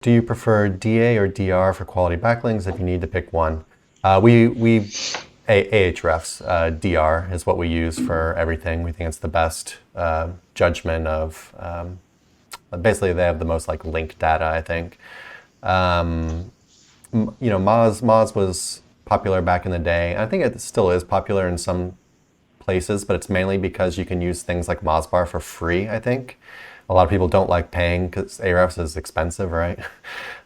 Do you prefer DA or DR for quality backlinks if you need to pick one? Ahrefs, DR is what we use for everything. We think it's the best judgment of, basically they have the most like link data, I think. Moz was popular back in the day. I think it still is popular in some places, but it's mainly because you can use things like Mozbar for free, I think. A lot of people don't like paying because Ahrefs is expensive, right?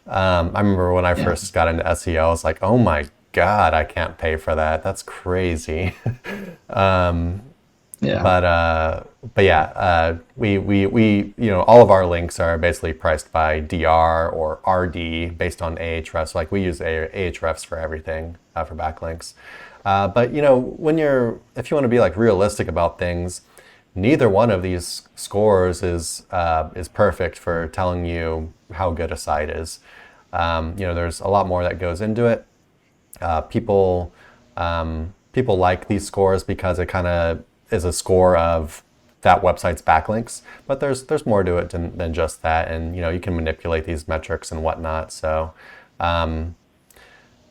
I remember when I first got into SEO, I was like, oh my God, I can't pay for that. That's crazy. All of our links are basically priced by DR or RD based on Ahrefs. Like we use Ahrefs for everything for backlinks. If you want to be like realistic about things, neither one of these scores is perfect for telling you how good a site is. There's a lot more that goes into it. People like these scores because it kind of is a score of that website's backlinks, but there's more to it than just that, and you can manipulate these metrics and whatnot. So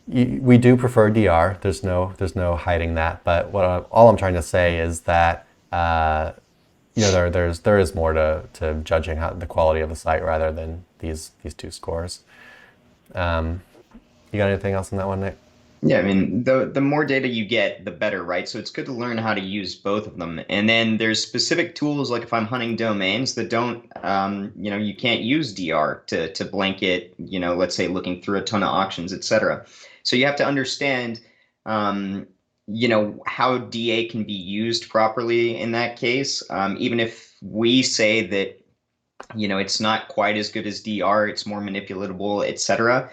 we do prefer DR. There's no hiding that. But all I'm trying to say is that there is more to judging the quality of the site rather than these two scores. You got anything else on that one, Nick? Yeah, I mean, the more data you get, the better, right? So it's good to learn how to use both of them. And then there's specific tools, like if I'm hunting domains that don't, you can't use DR to blanket, let's say looking through a ton of auctions, et cetera. So you have to understand, how DA can be used properly in that case. Even if we say that, it's not quite as good as DR, it's more manipulatable, et cetera.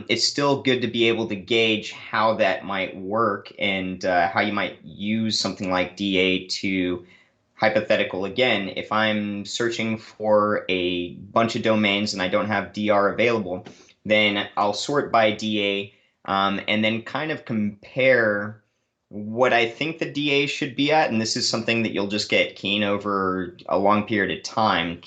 It's still good to be able to gauge how that might work and how you might use something like DA to, hypothetical again, if I'm searching for a bunch of domains and I don't have DR available, then I'll sort by DA and then kind of compare what I think the DA should be at. And this is something that you'll just get keen on over a long period of time,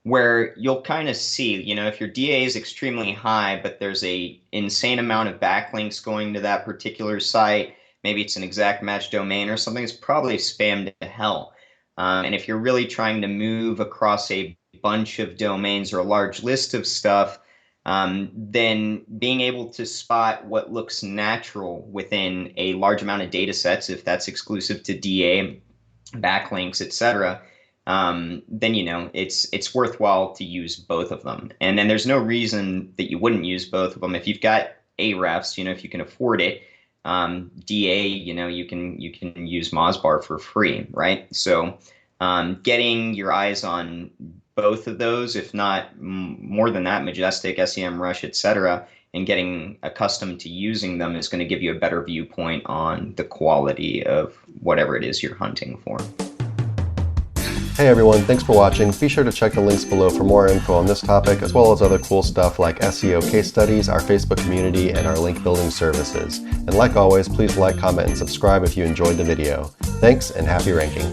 where you'll kind of see, if your DA is extremely high, but there's a insane amount of backlinks going to that particular site, maybe it's an exact match domain or something, it's probably spammed to hell. And if you're really trying to move across a bunch of domains or a large list of stuff, then being able to spot what looks natural within a large amount of data sets, if that's exclusive to DA, backlinks, etc., then it's worthwhile to use both of them. And then there's no reason that you wouldn't use both of them if you've got Ahrefs. If you can afford it. DA, you can use Mozbar for free, right? So getting your eyes on both of those, if not more than that, Majestic, SEMrush, etc., and getting accustomed to using them is going to give you a better viewpoint on the quality of whatever it is you're hunting for. Hey everyone, thanks for watching. Be sure to check the links below for more info on this topic, as well as other cool stuff like SEO case studies, our Facebook community, and our link building services. And like always, please like, comment, and subscribe if you enjoyed the video. Thanks, and happy ranking.